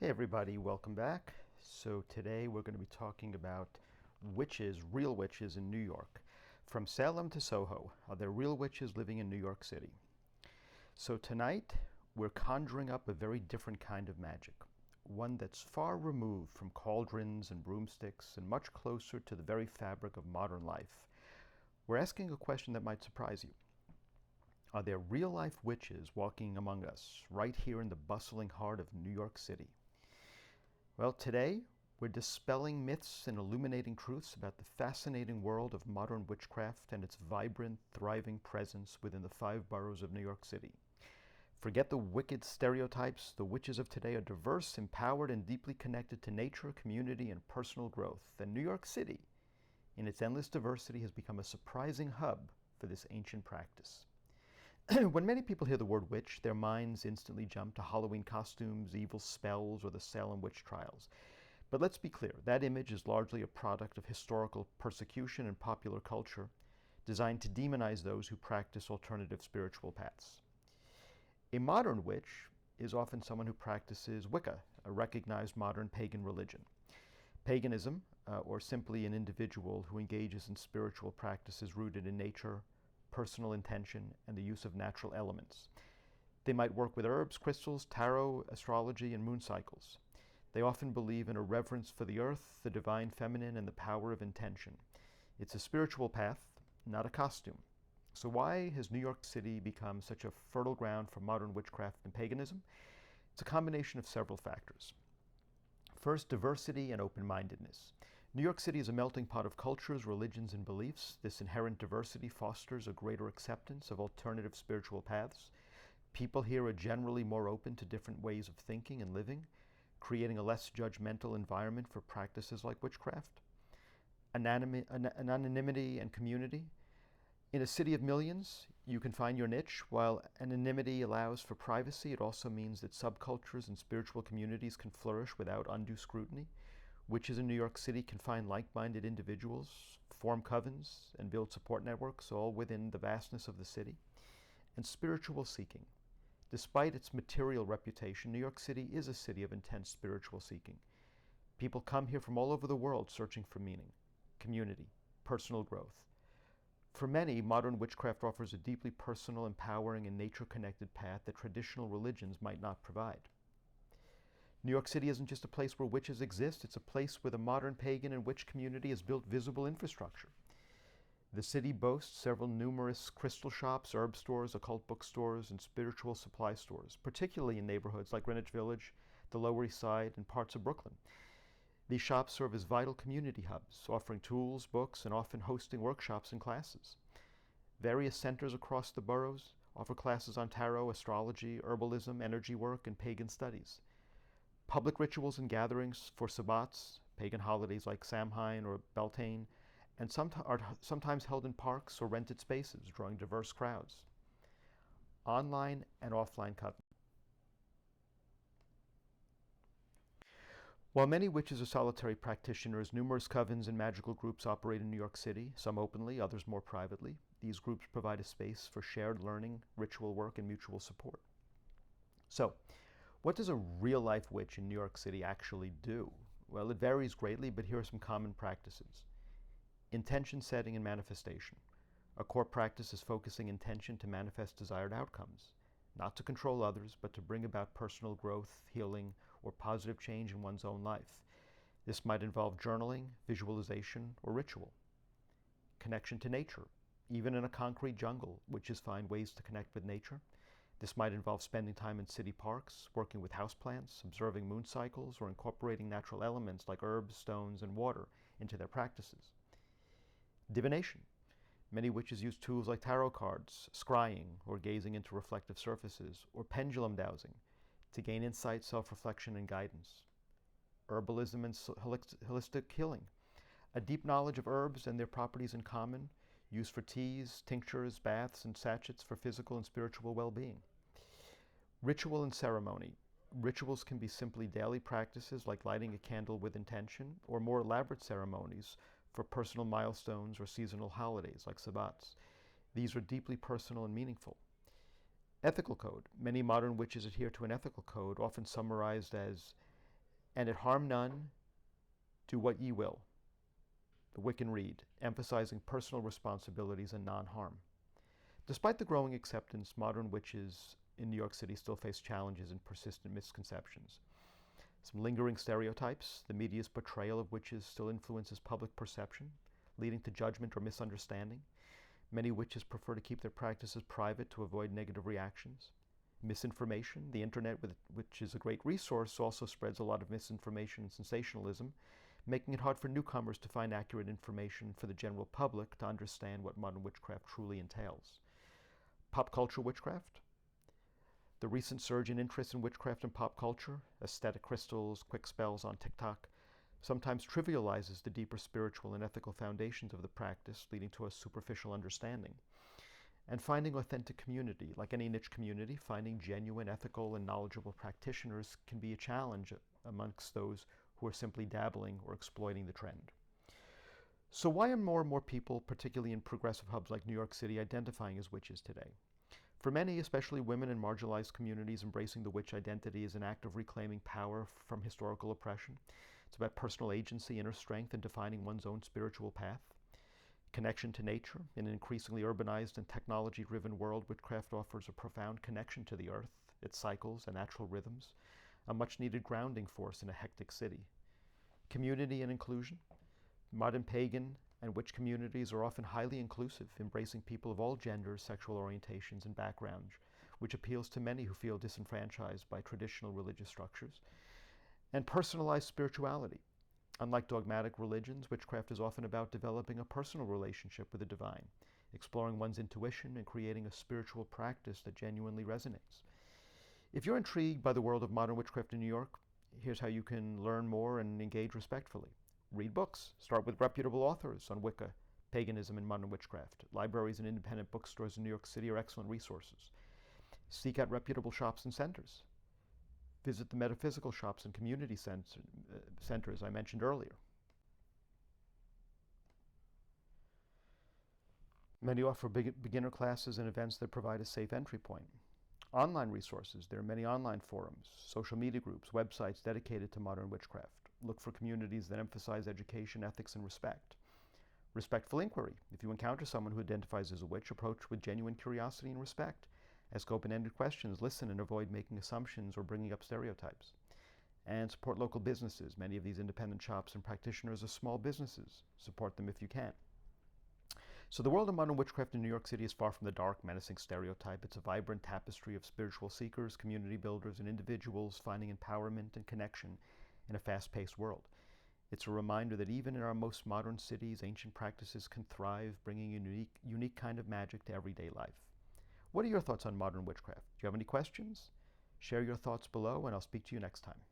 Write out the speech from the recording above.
Hey everybody, welcome back. So today we're going to be talking about witches, real witches in New York. From Salem to Soho, are there real witches living in New York City? So tonight we're conjuring up a very different kind of magic. One that's far removed from cauldrons and broomsticks and much closer to the very fabric of modern life. We're asking a question that might surprise you. Are there real-life witches walking among us right here in the bustling heart of New York City? Well, today we're dispelling myths and illuminating truths about the fascinating world of modern witchcraft and its vibrant, thriving presence within the 5 boroughs of New York City. Forget the wicked stereotypes. The witches of today are diverse, empowered, and deeply connected to nature, community, and personal growth. And New York City, in its endless diversity, has become a surprising hub for this ancient practice. When many people hear the word witch, their minds instantly jump to Halloween costumes, evil spells, or the Salem witch trials. But let's be clear, that image is largely a product of historical persecution and popular culture designed to demonize those who practice alternative spiritual paths. A modern witch is often someone who practices Wicca, a recognized modern pagan religion. Paganism, or simply an individual who engages in spiritual practices rooted in nature, personal intention, and the use of natural elements. They might work with herbs, crystals, tarot, astrology, and moon cycles. They often believe in a reverence for the earth, the divine feminine, and the power of intention. It's a spiritual path, not a costume. So why has New York City become such a fertile ground for modern witchcraft and paganism? It's a combination of several factors. First, diversity and open-mindedness. New York City is a melting pot of cultures, religions, and beliefs. This inherent diversity fosters a greater acceptance of alternative spiritual paths. People here are generally more open to different ways of thinking and living, creating a less judgmental environment for practices like witchcraft. Anonymity and community. In a city of millions, you can find your niche. While anonymity allows for privacy, it also means that subcultures and spiritual communities can flourish without undue scrutiny. Witches in New York City can find like-minded individuals, form covens, and build support networks, all within the vastness of the city. And spiritual seeking. Despite its material reputation, New York City is a city of intense spiritual seeking. People come here from all over the world searching for meaning, community, personal growth. For many, modern witchcraft offers a deeply personal, empowering, and nature-connected path that traditional religions might not provide. New York City isn't just a place where witches exist, it's a place where the modern pagan and witch community has built visible infrastructure. The city boasts several numerous crystal shops, herb stores, occult bookstores, and spiritual supply stores, particularly in neighborhoods like Greenwich Village, the Lower East Side, and parts of Brooklyn. These shops serve as vital community hubs, offering tools, books, and often hosting workshops and classes. Various centers across the boroughs offer classes on tarot, astrology, herbalism, energy work, and pagan studies. Public rituals and gatherings for sabbats, pagan holidays like Samhain or Beltane, and are sometimes held in parks or rented spaces, drawing diverse crowds. Online and offline coven. While many witches are solitary practitioners, numerous covens and magical groups operate in New York City, some openly, others more privately. These groups provide a space for shared learning, ritual work, and mutual support. So, what does a real-life witch in New York City actually do? Well, it varies greatly, but here are some common practices. Intention setting and manifestation. A core practice is focusing intention to manifest desired outcomes, not to control others, but to bring about personal growth, healing, or positive change in one's own life. This might involve journaling, visualization, or ritual. Connection to nature. Even in a concrete jungle, witches find ways to connect with nature. This might involve spending time in city parks, working with houseplants, observing moon cycles, or incorporating natural elements like herbs, stones, and water into their practices. Divination. Many witches use tools like tarot cards, scrying, or gazing into reflective surfaces, or pendulum dowsing to gain insight, self-reflection, and guidance. Herbalism and holistic healing. A deep knowledge of herbs and their properties in common, used for teas, tinctures, baths, and sachets for physical and spiritual well-being. Ritual and ceremony. Rituals can be simply daily practices like lighting a candle with intention, or more elaborate ceremonies for personal milestones or seasonal holidays like sabbats. These are deeply personal and meaningful. Ethical code. Many modern witches adhere to an ethical code, often summarized as and it harm none, do what ye will. The Wiccan Rede, emphasizing personal responsibilities and non-harm. Despite the growing acceptance, modern witches in New York City still face challenges and persistent misconceptions. Some lingering stereotypes. The media's portrayal of witches still influences public perception, leading to judgment or misunderstanding. Many witches prefer to keep their practices private to avoid negative reactions. Misinformation. The internet, which is a great resource, also spreads a lot of misinformation and sensationalism, making it hard for newcomers to find accurate information for the general public to understand what modern witchcraft truly entails. Pop culture witchcraft. The recent surge in interest in witchcraft and pop culture, aesthetic crystals, quick spells on TikTok, sometimes trivializes the deeper spiritual and ethical foundations of the practice, leading to a superficial understanding. And finding authentic community. Like any niche community, finding genuine, ethical, and knowledgeable practitioners can be a challenge amongst those who are simply dabbling or exploiting the trend. So why are more and more people, particularly in progressive hubs like New York City, identifying as witches today? For many, especially women in marginalized communities, embracing the witch identity is an act of reclaiming power from historical oppression. It's about personal agency, inner strength, and defining one's own spiritual path. Connection to nature. In an increasingly urbanized and technology-driven world, witchcraft offers a profound connection to the earth, its cycles and natural rhythms, a much-needed grounding force in a hectic city. Community and inclusion. Modern pagan and witch communities are often highly inclusive, embracing people of all genders, sexual orientations, and backgrounds, which appeals to many who feel disenfranchised by traditional religious structures. And personalized spirituality. Unlike dogmatic religions, witchcraft is often about developing a personal relationship with the divine, exploring one's intuition, and creating a spiritual practice that genuinely resonates. If you're intrigued by the world of modern witchcraft in New York, here's how you can learn more and engage respectfully. Read books. Start with reputable authors on Wicca, paganism, and modern witchcraft. Libraries and independent bookstores in New York City are excellent resources. Seek out reputable shops and centers. Visit the metaphysical shops and community centers I mentioned earlier. Many offer beginner classes and events that provide a safe entry point. Online resources. There are many online forums, social media groups, websites dedicated to modern witchcraft. Look for communities that emphasize education, ethics, and respect. Respectful inquiry. If you encounter someone who identifies as a witch, approach with genuine curiosity and respect. Ask open-ended questions, listen, and avoid making assumptions or bringing up stereotypes. And support local businesses. Many of these independent shops and practitioners are small businesses. Support them if you can. So the world of modern witchcraft in New York City is far from the dark, menacing stereotype. It's a vibrant tapestry of spiritual seekers, community builders, and individuals finding empowerment and connection in a fast-paced world. It's a reminder that even in our most modern cities, ancient practices can thrive, bringing a unique kind of magic to everyday life. What are your thoughts on modern witchcraft? Do you have any questions? Share your thoughts below, and I'll speak to you next time.